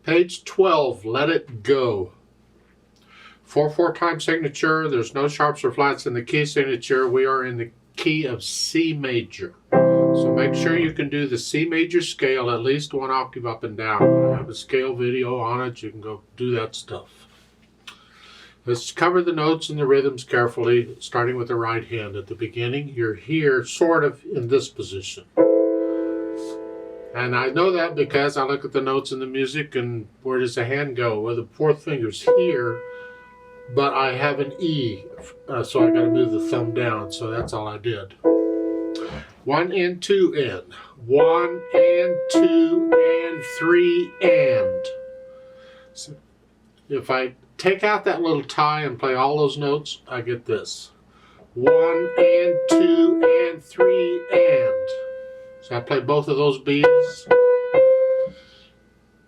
Page 12, Let It Go. 4/4 time signature. There's no sharps or flats in the key signature. We are in the key of C major. So make sure you can do the C major scale at least one octave up and down. I have a scale video on it. You can go do that stuff. Let's cover the notes and the rhythms carefully, starting with the right hand. At the beginning, you're here sort of in this position. And I know that because I look at the notes in the music and where does the hand go? Well, the fourth finger's here, but I have an E, so I got to move the thumb down, so that's all I did. 1 and 2 and. 1 and 2 and 3 and. So if I take out that little tie and play all those notes, I get this. 1 and 2 and 3 and. So I play both of those beats.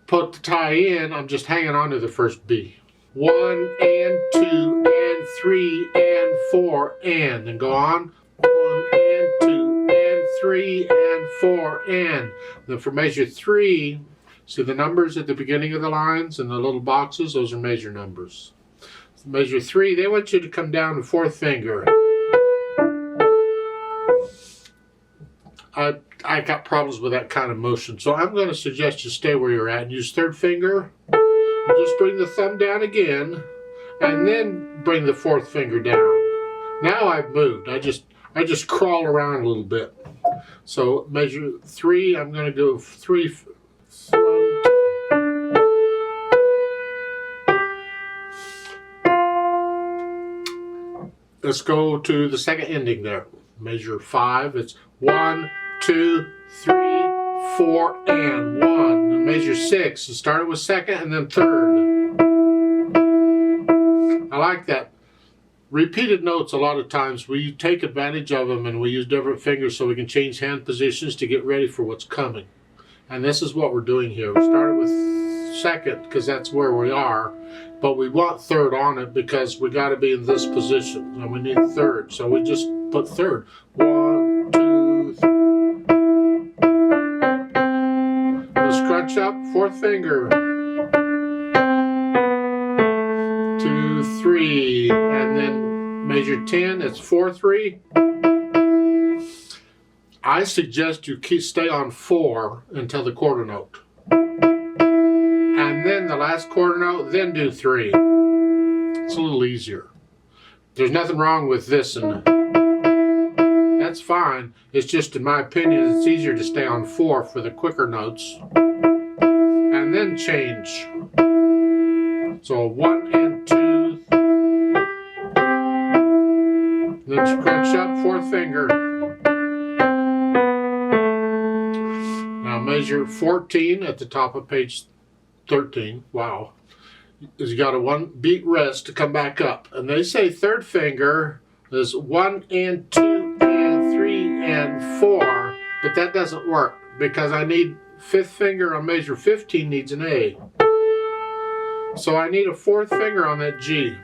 Put the tie in, I'm just hanging on to the first B. 1 and 2 and 3 and 4 and. Then go on. 1 and 2 and 3 and 4 and. Then for measure 3, see the numbers at the beginning of the lines and the little boxes? Those are measure numbers. Measure 3, they want you to come down to fourth finger. I got problems with that kind of motion, so I'm going to suggest you stay where you're at and use third finger. And just bring the thumb down again, and then bring the fourth finger down. Now I've moved. I just crawl around a little bit. So measure 3, I'm going to go 3. Let's go to the second ending there. Measure 5, it's 1, 2, 3, 4, and 1. And measure 6, you started with second and then third. I like that. Repeated notes, a lot of times we take advantage of them and we use different fingers so we can change hand positions to get ready for what's coming. And this is what we're doing here. We started with second because that's where we are, but we want third on it because we got to be in this position and we need third. So we just put third. 1, 2, 3. Scrunch up, fourth finger. 2, 3, and then measure 10. It's 4, 3. I suggest you stay on 4 until the quarter note, and then the last quarter note. Then do 3. It's a little easier. There's nothing wrong with this, and that's fine. It's just, in my opinion, it's easier to stay on 4 for the quicker notes, and then change. So 1 and 2. Then scrunch up, fourth finger. Now measure 14 at the top of page 13. Wow. You got a 1 beat rest to come back up. And they say third finger is 1 and 2 and 3 and 4. But that doesn't work because I need fifth finger on measure 15 needs an A. So I need a fourth finger on that G.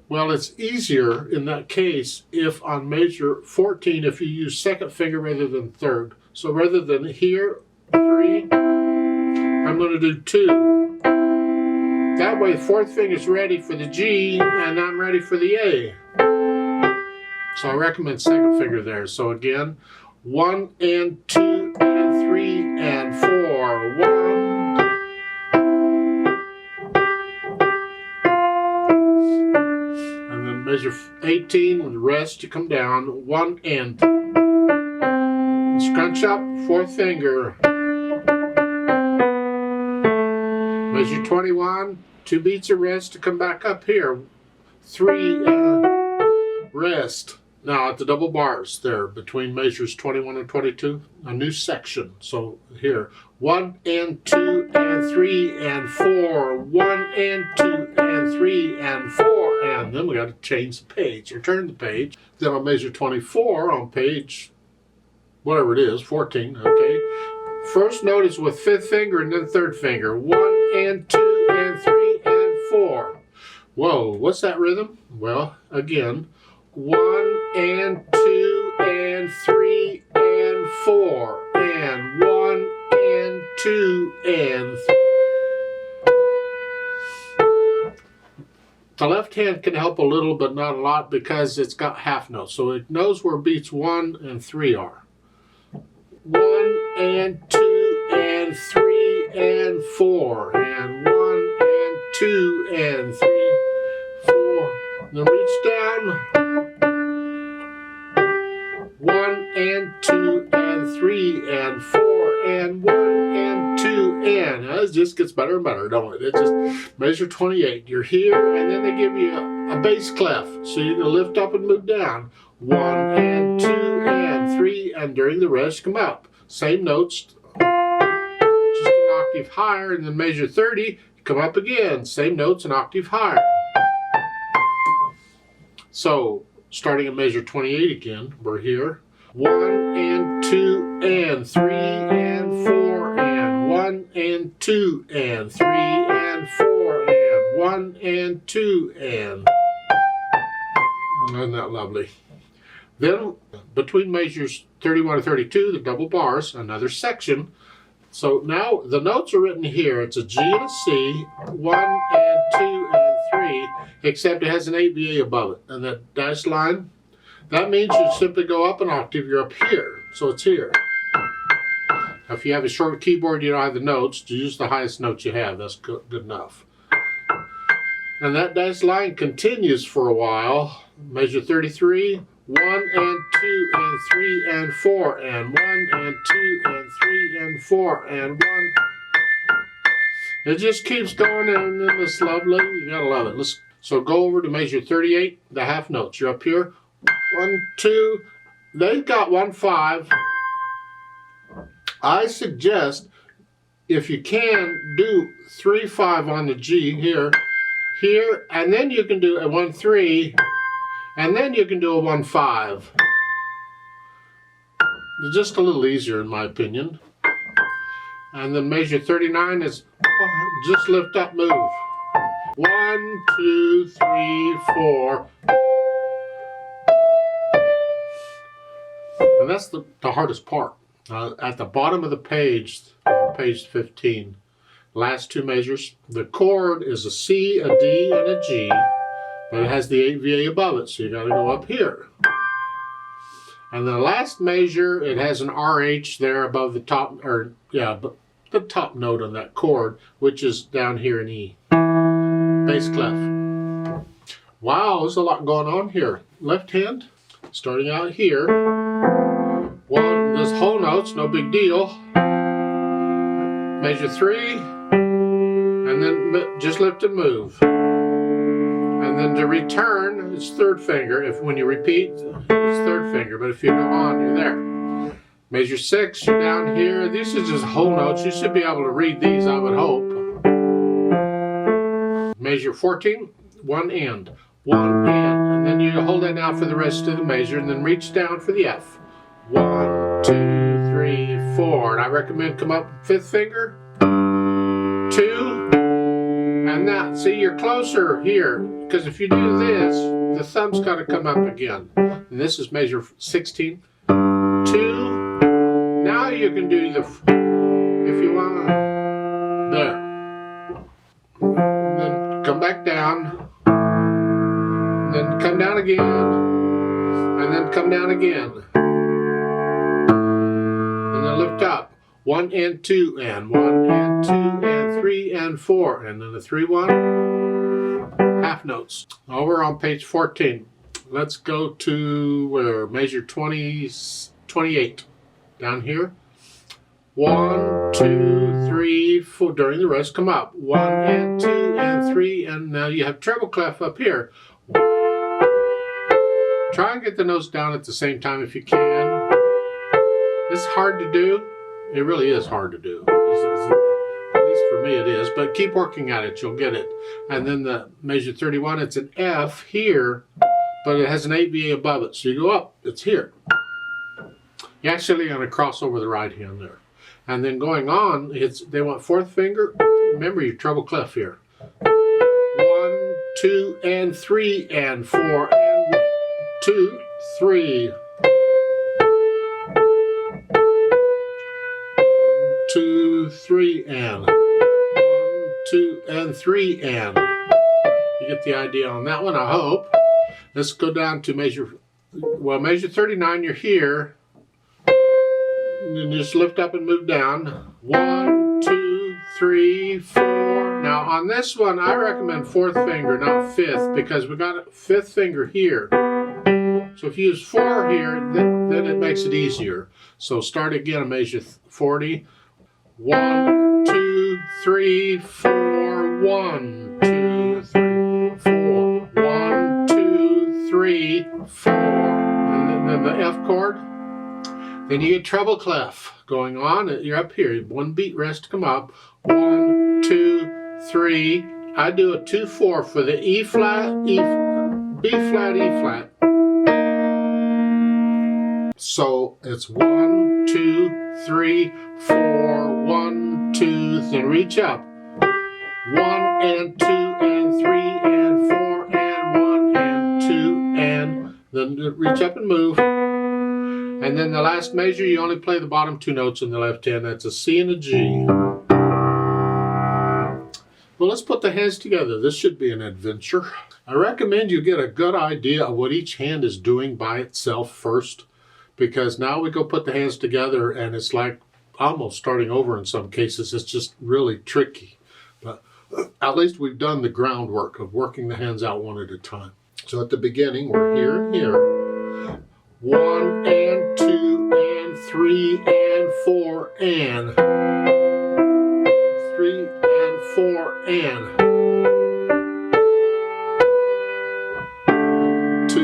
Well, it's easier in that case if on measure 14 if you use second finger rather than third. So rather than here, 3, I'm going to do 2. That way fourth finger is ready for the G and I'm ready for the A. So I recommend second finger there. So again, 1 and 2 and 3 and 4. 1. And then measure 18 with the rest, you come down, 1 and. Scrunch up, fourth finger. Measure 21, 2 beats of rest to come back up here. 3 rest. Now at the double bars there between measures 21 and 22, a new section. So here, 1 and 2 and 3 and 4. 1 and 2 and 3 and 4. And then we got to change the page or turn the page. Then on measure 24 on page, whatever it is, 14, okay. First note is with fifth finger and then third finger. 1 and 2 and 3 and 4. Whoa, what's that rhythm? Well, again, 1 and 2 and 3 and 4 and 1 and 2 and 3. The left hand can help a little, but not a lot, because it's got half notes. So it knows where beats 1 and 3 are. 1 and 2 and 3 and 4. And 1 and 2 and 3, 4. Then reach down. 1 and 2 and 3 and 4 and 1 and 2 and. It just gets better and better, don't it? It just measure 28. You're here, and then they give you a bass clef. So you can lift up and move down. 1 and 2 and 3, and during the rest, come up. Same notes, just an octave higher, and then measure 30, come up again. Same notes, an octave higher. So, starting at measure 28 again, we're here. 1 and 2 and 3 and 4 and 1 and 2 and 3 and 4 and 1 and 2 and. Isn't that lovely? Then, between measures 31 and 32, the double bars, another section. So now the notes are written here. It's a G and a C, 1 and 2 and 3, except it has an 8VA above it. And that dashed line, that means you simply go up an octave, you're up here. So it's here. Now, if you have a short keyboard, you don't have the notes, to use the highest notes you have. That's good enough. And that dashed line continues for a while. Measure 33. 1 and 2 and 3 and 4 and 1 and 2 and 3 and 4 and 1. It just keeps going, and then it's lovely. You gotta love it. So go over to measure 38, the half notes. You're up here. 1, 2. They've got 1, 5. I suggest, if you can, do 3, 5 on the G here, and then you can do a 1, 3. And then you can do a 1, 5. It's just a little easier, in my opinion. And then measure 39 is just lift up, move. 1, 2, 3, 4. And that's the hardest part. At the bottom of the page, on page 15, last two measures, the chord is a C, a D, and a G. But it has the 8VA above it, so you got to go up here. And the last measure, it has an RH there above the top, but the top note on that chord, which is down here in E. Bass clef. Wow, there's a lot going on here. Left hand, starting out here. There's whole notes, no big deal. Measure 3, and then just lift and move. And then to return, it's third finger. When you repeat, it's third finger. But if you go on, you're there. Measure 6, you're down here. These are just whole notes. You should be able to read these, I would hope. Measure 14, 1 and. 1 and. And then you hold that down for the rest of the measure, and then reach down for the F. 1, 2, 3, 4. And I recommend come up fifth finger. 2. And that, see, you're closer here, because if you do this, the thumb's got to come up again. And this is measure 16. 2. Now you can do the, if you want, there. And then come back down. And then come down again. And then come down again. And then lift up. 1 and 2 and 1 and 2 and 3 and 4, and then the 3, 1, half notes. Over on page 14. Let's go to where? Measure 28. Down here. 1, 2, 3, 4. During the rest, come up. 1 and 2 and 3, and now you have treble clef up here. Try and get the notes down at the same time if you can. It's hard to do. It really is hard to do. At least for me it is. But keep working at it. You'll get it. And then the measure 31, it's an F here, but it has an 8VA above it. So you go up. It's here. You're actually going to cross over the right hand there. And then going on, they want fourth finger. Remember your treble clef here. 1, 2, and 3, and 4, and 1, 2, 3. 2, 3 and 1, 2 and 3 and. You get the idea on that one, I hope. Let's go down to measure 39, you're here. And then just lift up and move down. 1, 2, 3, 4. Now on this one, I recommend 4th finger, not 5th, because we got a 5th finger here. So if you use 4 here, then it makes it easier. So start again and measure 40. 1, 2, 3, 4. 1, 2, 3, 4. 1, 2, 3, 4. And then the F chord. Then you get treble clef going on. You're up here. 1 beat rest to come up. 1, 2, 3. I do a 2, 4 for the E flat, B flat, E flat. So it's 1, 2, 3, 4. 1, 2. Then reach up. 1 and 2 and 3 and 4 and 1 and 2 and then reach up and move. And then the last measure, you only play the bottom 2 notes in the left hand. That's a C and a G. Well, let's put the hands together. This should be an adventure. I recommend you get a good idea of what each hand is doing by itself first, because now we go put the hands together and it's like almost starting over in some cases. It's just really tricky. But at least we've done the groundwork of working the hands out one at a time. So at the beginning, we're here and here. 1 and 2 and 3 and 4 and 3 and 4 and 2,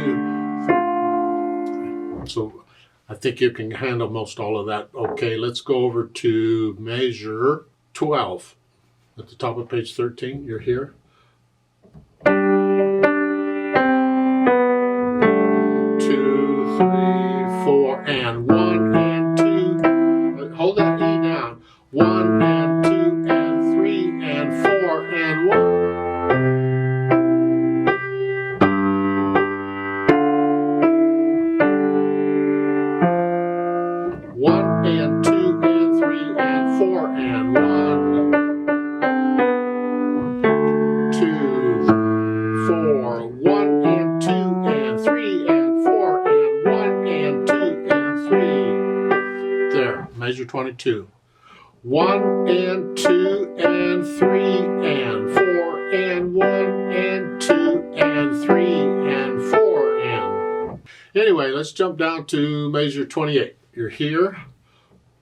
3. So I think you can handle most all of that. Okay, let's go over to measure 12 at the top of page 13. You're here. 2, 3, 4 and 1 and 2. Hold that E down. 1 and 2 and 3 and 4 and 1. 1 and 2 and 3 and 4 and 1. 2, 4. 1 and 2 and 3 and 4 and 1 and 2 and 3. There, measure 22. 1 and 2 and 3 and 4 and 1 and 2 and 3 and 4 and. Anyway, let's jump down to measure 28. You're here.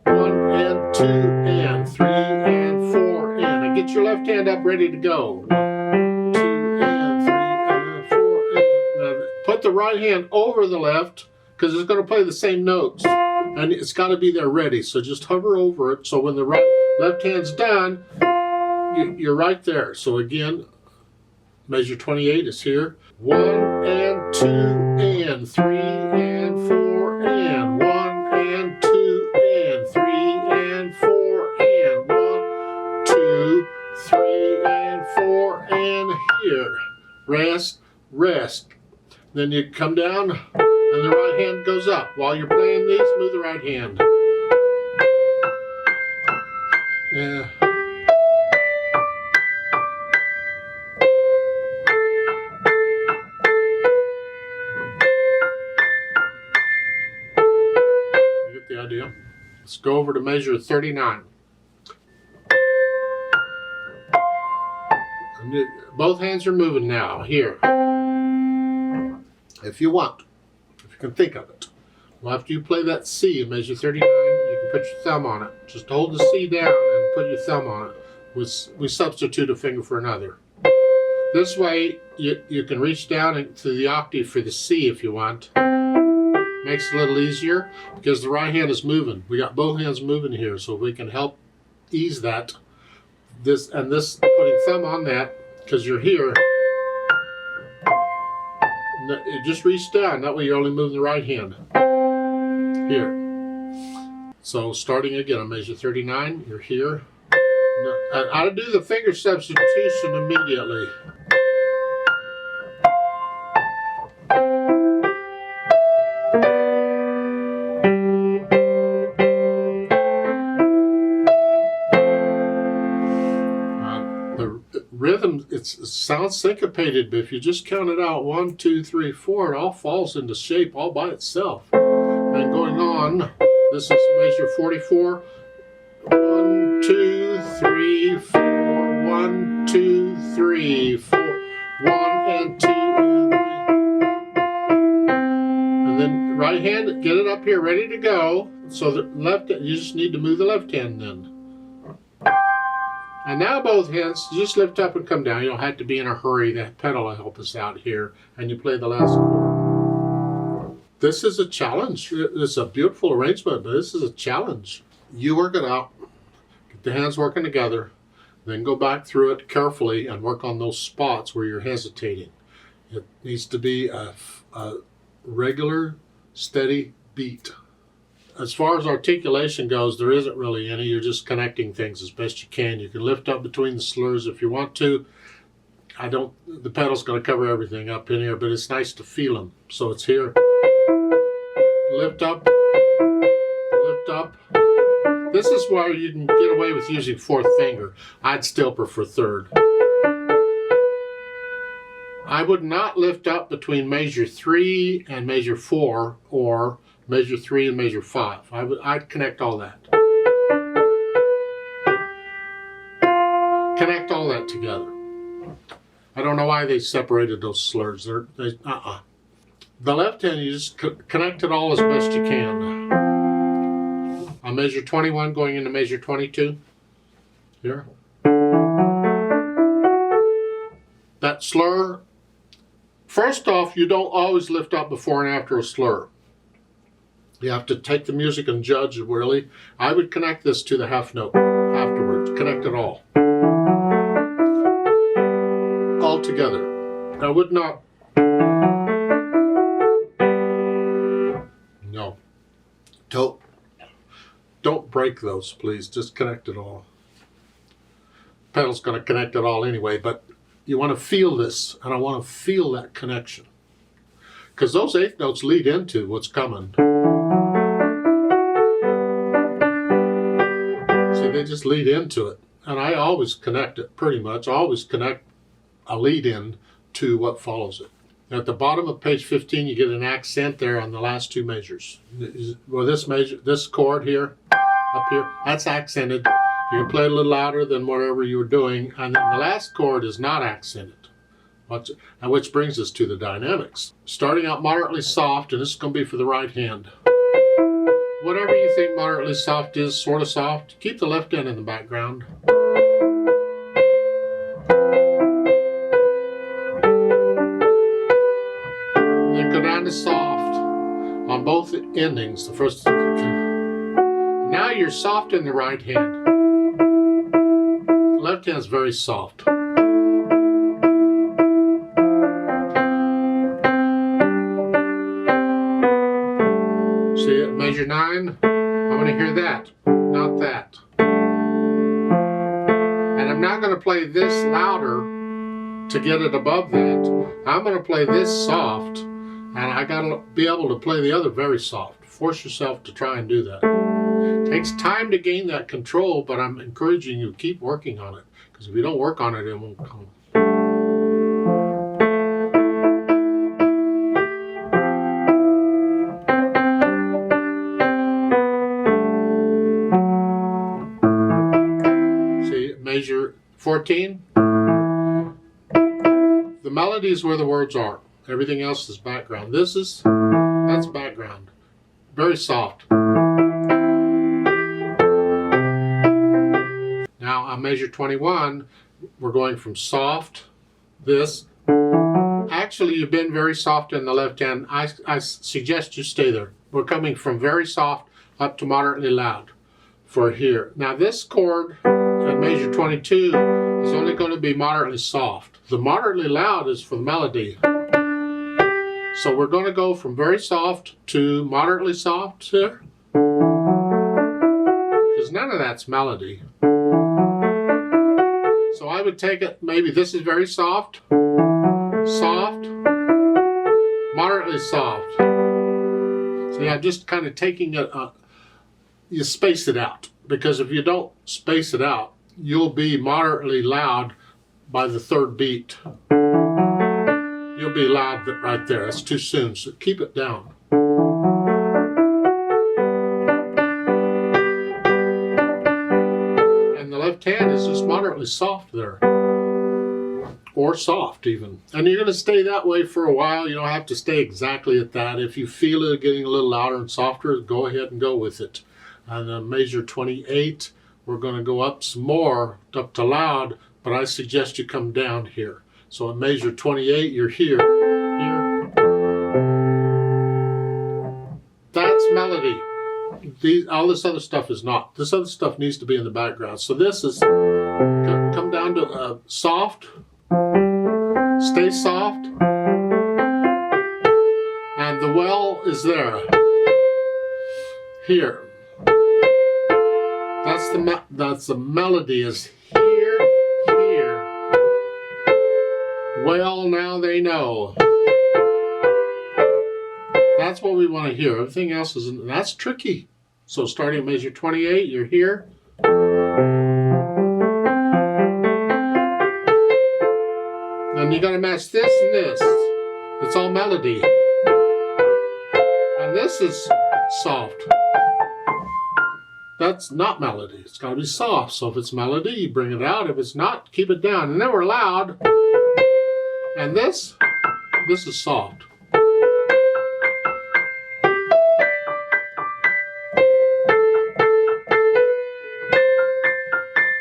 1 and 2 and 3 and 4 and. Now get your left hand up ready to go. 1, 2 and 3 and 4 and. Now put the right hand over the left because it's going to play the same notes. And it's got to be there ready. So just hover over it. So when the left hand's done, you're right there. So again, measure 28 is here. 1 and 2 and 3 and 4 and 1 and 2 and 3 and 4 and 1, 2, 3 and 4 and here. Rest, rest. Then you come down and the right hand goes up. While you're playing these, move the right hand. Yeah. You get the idea? Let's go over to measure 39. Both hands are moving now. Here. If you want. If you can think of it. Well, after you play that C in measure 39, you can put your thumb on it. Just hold the C down and put your thumb on it. We substitute a finger for another. This way, you can reach down to the octave for the C if you want. Makes it a little easier because the right hand is moving. We got both hands moving here, so we can help ease that. This, putting thumb on that because you're here. Just reach down. That way you're only moving the right hand. Here. So starting again on measure 39, you're here. And I'll do the finger substitution immediately. rhythm, it sounds syncopated, but if you just count it out, 1, 2, 3, 4, it all falls into shape all by itself. And going on, this is measure 44. 1, 2, 3, 4, 1, 2, 3, 4, 1 and 2 and 3. And then right hand, get it up here, ready to go. So the left, you just need to move the left hand then. And now both hands, just lift up and come down. You don't have to be in a hurry. The pedal will help us out here. And you play the last chord. This is a challenge. It's a beautiful arrangement, but this is a challenge. You work it out. Get the hands working together. Then go back through it carefully and work on those spots where you're hesitating. It needs to be a regular, steady beat. As far as articulation goes, there isn't really any. You're just connecting things as best you can. You can lift up between the slurs if you want to. The pedal's going to cover everything up in here, but it's nice to feel them. So it's here. Lift up, lift up. This is where you can get away with using fourth finger. I'd still prefer third. I would not lift up between measure 3 and measure 4 or measure 3 and measure 5. I'd connect all that. Connect all that together. I don't know why they separated those slurs. The left hand, you just connect it all as best you can. On measure 21 going into measure 22. Here. That slur, first off, you don't always lift up before and after a slur. You have to take the music and judge it really. I would connect this to the half note afterwards. Connect it all. All together. I would not. No. Don't break those, please. Just connect it all. Pedal's going to connect it all anyway, but you want to feel this, and I want to feel that connection. Because those eighth notes lead into what's coming. See, they just lead into it. And I always connect it, pretty much. I always connect a lead in to what follows it. At the bottom of page 15, you get an accent there on the last two measures. Well, this chord here, up here, that's accented. You can play it a little louder than whatever you were doing. And then the last chord is not accented. Which brings us to the dynamics. Starting out moderately soft, and this is going to be for the right hand. Whatever you think moderately soft is, sort of soft, keep the left hand in the background. Then go down to soft on both endings. The first. Now you're soft in the right hand. The left hand's very soft. See it? Measure 9. I want to hear that, not that. And I'm not going to play this louder to get it above that. I'm going to play this soft, and I got to be able to play the other very soft. Force yourself to try and do that. It takes time to gain that control, but I'm encouraging you to keep working on it. Because if you don't work on it, it won't come. Measure 14. The melody is where the words are. Everything else is background. That's background. Very soft. Now on measure 21, we're going from soft, this. Actually, you've been very soft in the left hand. I suggest you stay there. We're coming from very soft up to moderately loud for here. Now this chord at measure 22 is only going to be moderately soft. The moderately loud is for the melody. So we're going to go from very soft to moderately soft here. Because none of that's melody. So I would take it, maybe this is very soft, soft, moderately soft. See, I'm just kind of taking it, you space it out. Because if you don't space it out, you'll be moderately loud by the third beat. You'll be loud right there. That's too soon, so keep it down. And the left hand is just moderately soft there. Or soft even. And you're going to stay that way for a while. You don't have to stay exactly at that. If you feel it getting a little louder and softer, go ahead and go with it. And then measure 28. We're going to go up some more, up to loud, but I suggest you come down here. So at measure 28, you're here. Here. That's melody. All this other stuff is not. This other stuff needs to be in the background. So this is, come down to soft. Stay soft, and the well is there. Here. That's the melody is here, here. Well, now they know. That's what we want to hear. Everything else is, that's tricky. So starting at measure 28, you're here. And you gotta match this and this. It's all melody. And this is soft. That's not melody. It's gotta be soft. So if it's melody, you bring it out. If it's not, keep it down. And then we're loud. And this is soft.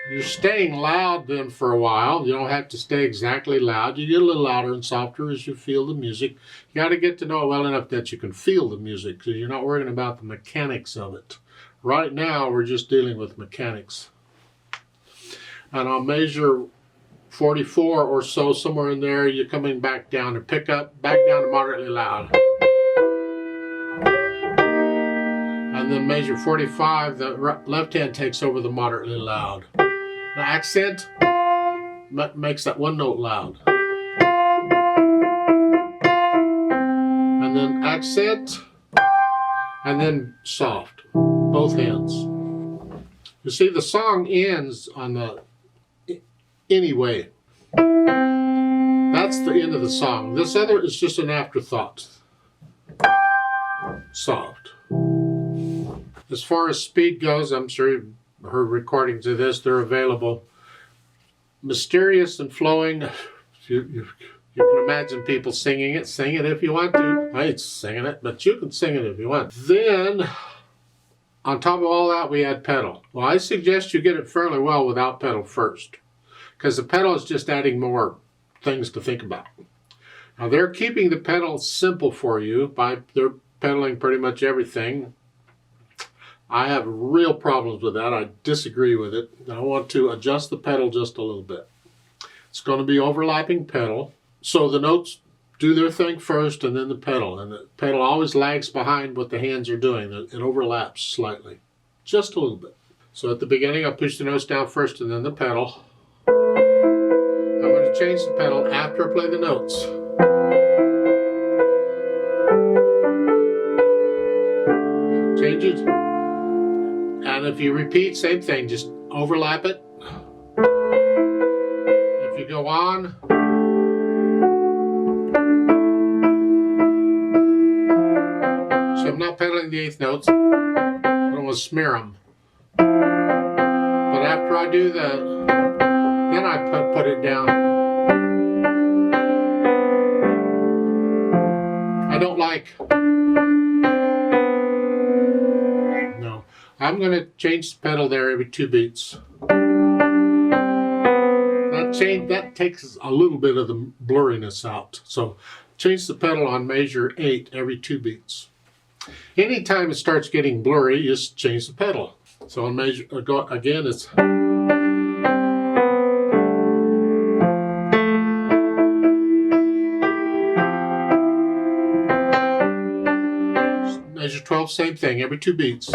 You're staying loud then for a while. You don't have to stay exactly loud. You get a little louder and softer as you feel the music. You got to get to know it well enough that you can feel the music, because you're not worrying about the mechanics of it. Right now, we're just dealing with mechanics. And I'll measure 44 or so, somewhere in there. You're coming back down to pick up, back down to moderately loud. And then measure 45, the left hand takes over the moderately loud. The accent makes that one note loud. And then accent, and then soft, both hands. You see, the song ends on the anyway. That's the end of the song. This other is just an afterthought. Soft. As far as speed goes, I'm sure you've heard recordings of this. They're available. Mysterious and flowing. You can imagine people singing it. Sing it if you want to. I ain't singing it, but you can sing it if you want. Then, on top of all that, we add pedal. Well, I suggest you get it fairly well without pedal first, because the pedal is just adding more things to think about. Now, they're keeping the pedal simple for you by they're pedaling pretty much everything. I have real problems with that. I disagree with it. I want to adjust the pedal just a little bit. It's going to be overlapping pedal. So the notes do their thing first and then the pedal. And the pedal always lags behind what the hands are doing. It overlaps slightly, just a little bit. So at the beginning, I push the notes down first and then the pedal. I'm going to change the pedal after I play the notes. Change it. And if you repeat, same thing, just overlap it. If you go on, so I'm not pedaling the eighth notes, I don't want to smear them. But after I do that, then I put it down. I don't like. I'm going to change the pedal there every 2 beats. That takes a little bit of the blurriness out. So change the pedal on measure 8 every 2 beats. Anytime it starts getting blurry, just change the pedal. So on measure, again, it's measure 12, same thing, every 2 beats.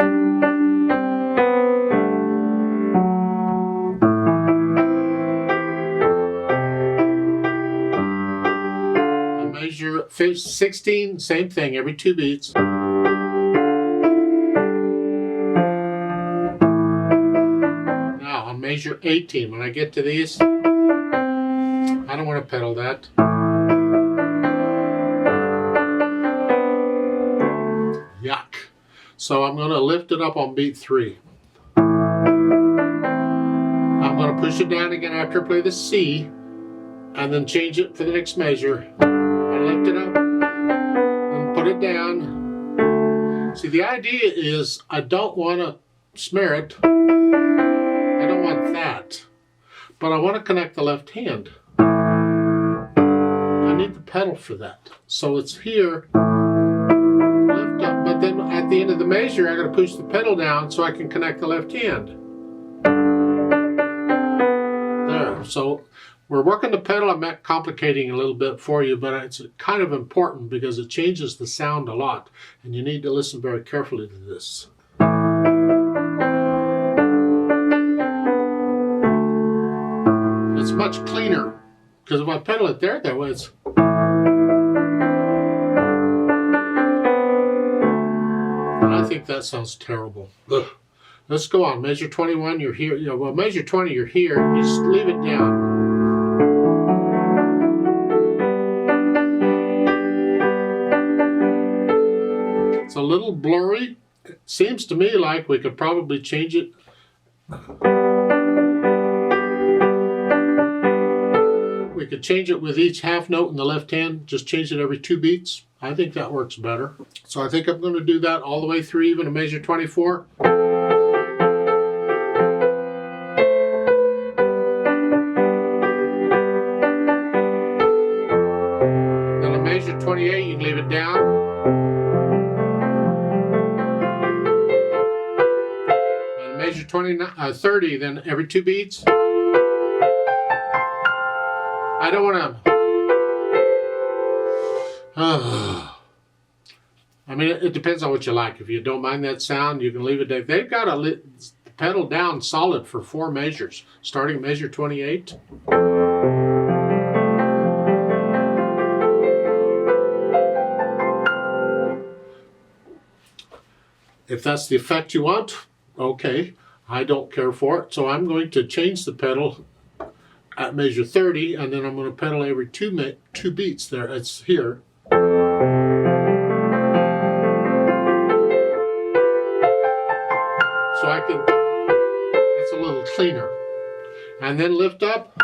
Measure 16, same thing, every 2 beats. Now on measure 18, when I get to these, I don't want to pedal that. Yuck. So I'm going to lift it up on beat 3. I'm going to push it down again after I play the C, and then change it for the next measure. I lift it up and put it down. See, the idea is I don't want to smear it. I don't want that. But I want to connect the left hand. I need the pedal for that. So it's here, lift up, but then at the end of the measure, I got to push the pedal down so I can connect the left hand. There. So we're working the pedal. I'm complicating a little bit for you, but it's kind of important because it changes the sound a lot, and you need to listen very carefully to this. It's much cleaner, because if I pedal it that way, it's... And I think that sounds terrible. Ugh. Let's go on. Measure 21, you're here. Yeah, well, measure 20, you're here. You just leave it down. It's a little blurry. It seems to me like we could probably change it. We could change it with each half note in the left hand. Just change it every 2 beats. I think that works better. So I think I'm going to do that all the way through even to measure 24. Then a measure 28, you can leave it down. And measure 30, then every 2 beats. I don't want to... I mean, it depends on what you like. If you don't mind that sound, you can leave it there. They've got a pedal down solid for 4 measures, starting at measure 28. If that's the effect you want, okay. I don't care for it, so I'm going to change the pedal at measure 30, and then I'm going to pedal every 2 beats there. It's here. So I can, it's a little cleaner. And then lift up.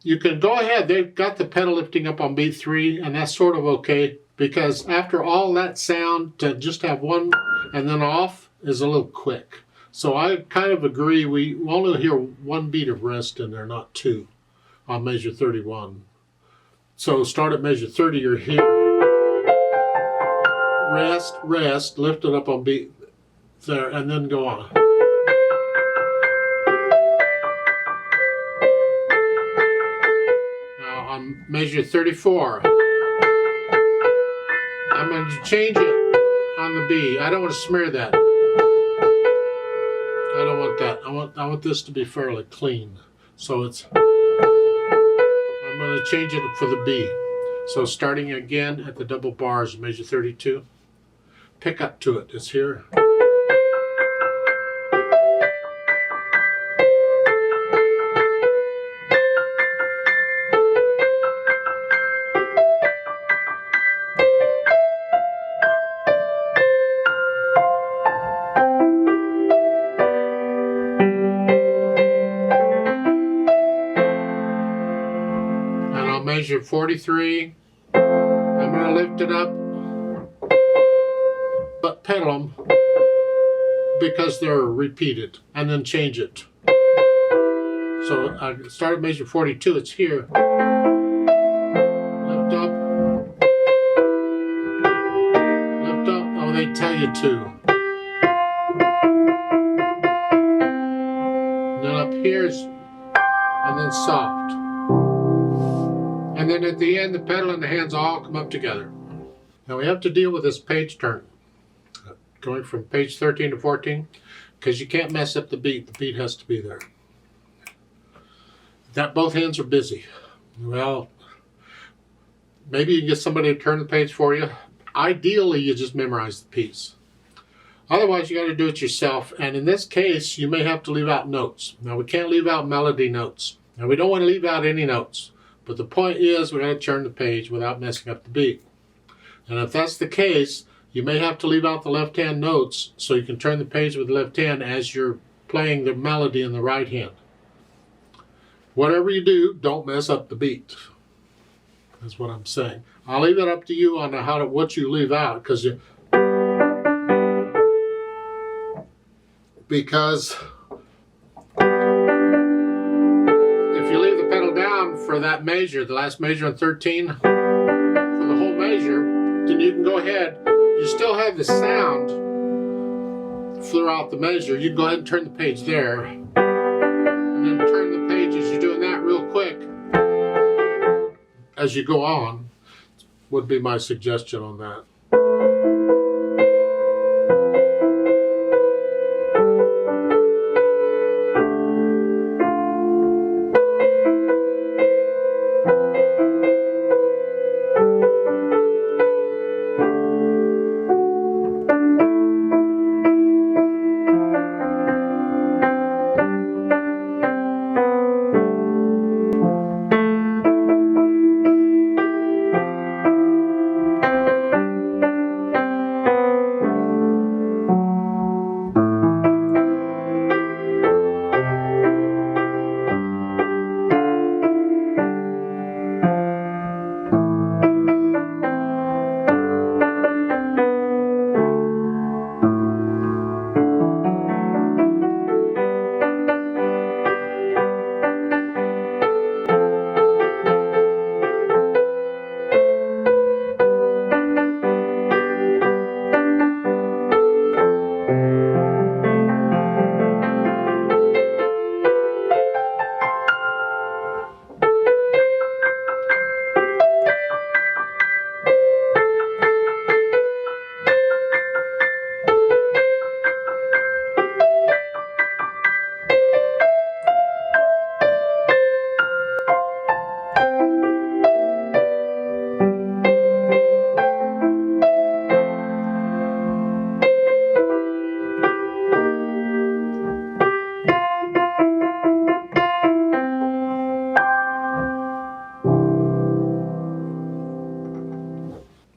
You can go ahead, they've got the pedal lifting up on beat 3, and that's sort of okay, because after all that sound, to just have 1 and then off is a little quick. So I kind of agree, we only hear 1 beat of rest in there, not 2, on measure 31. So start at measure 30, you're here. Rest, rest, lift it up on beat there, and then go on. Now on measure 34, I'm going to change it on the B. I don't want to smear that. I don't want that. I want this to be fairly clean. So it's, I'm going to change it for the B. So starting again at the double bars, measure 32. Pick up to it. It's here. Measure 43. I'm going to lift it up, but pedal them because they're repeated, and then change it. So I start at measure 42. It's here. Lift up. Lift up. Oh, they tell you to. And then up here's, and then soft. And then at the end, the pedal and the hands all come up together. Now we have to deal with this page turn, going from page 13 to 14, because you can't mess up the beat. The beat has to be there. That both hands are busy. Well, maybe you can get somebody to turn the page for you. Ideally, you just memorize the piece. Otherwise, you got to do it yourself. And in this case, you may have to leave out notes. Now, we can't leave out melody notes. Now we don't want to leave out any notes, but the point is we're going to turn the page without messing up the beat. And if that's the case, you may have to leave out the left-hand notes so you can turn the page with the left hand as you're playing the melody in the right hand. Whatever you do, don't mess up the beat. That's what I'm saying. I'll leave it up to you on what you leave out, because if you leave the pedal down for that measure, the last measure on 13, for the whole measure, then you can go ahead. You still have the sound throughout the measure. You can go ahead and turn the page there, and then turn the page as you're doing that real quick as you go on, would be my suggestion on that.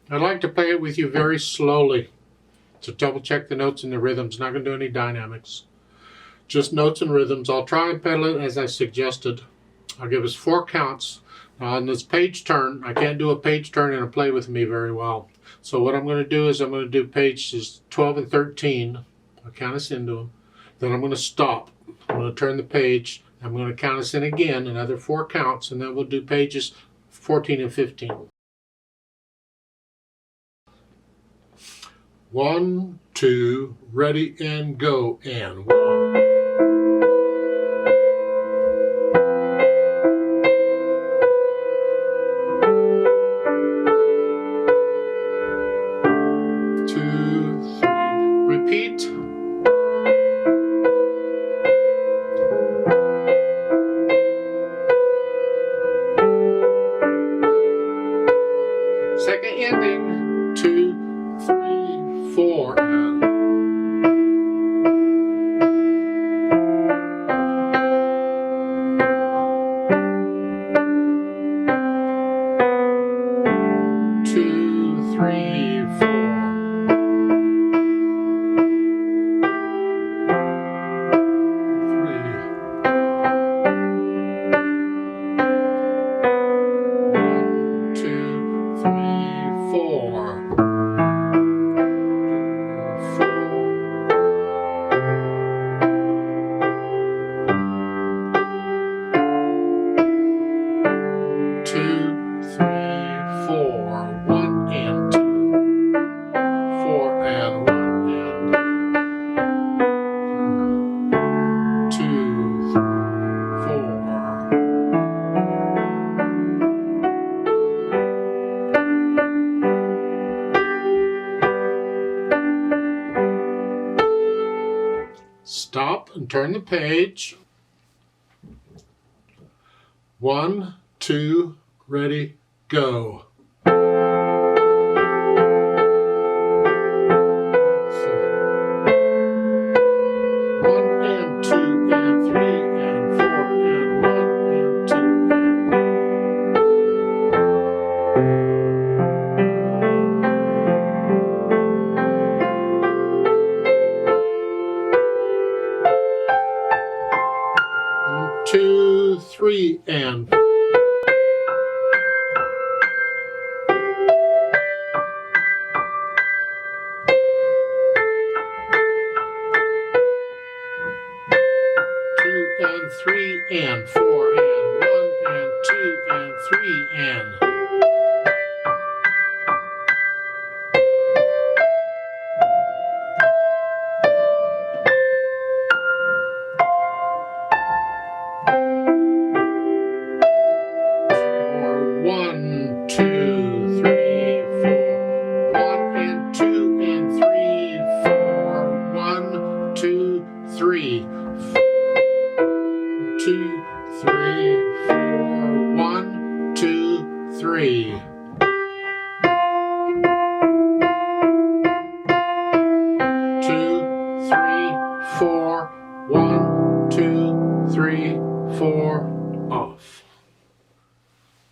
I'd like to play it with you very slowly to double check the notes and the rhythms. Not going to do any dynamics. Just notes and rhythms. I'll try and pedal it as I suggested. I'll give us 4 counts. Now on this page turn, I can't do a page turn and play with me very well. So what I'm going to do is I'm going to do pages 12 and 13. I'll count us into them. Then I'm going to stop. I'm going to turn the page. I'm going to count us in again, another 4 counts, and then we'll do pages 14 and 15. 1, 2, ready and go, and 1. 2, 3, repeat. 2nd ending, 2, 3, 4, and 2, 3, 4. 1 and 2, 4 and 1 and 2, 3, 4. Stop and turn the page. 1, 2, ready, go. 1 and 2 and 3 and 4 and 1 and 2, 3, and 3 and 4 and 1 and 2 and 3 and 1, 2, 3, 4 1 and 2 and 3 4 1, 2, 3 2, 3, 4 1, 2, 3 2, 3, 4 1, 2, 3 4 off.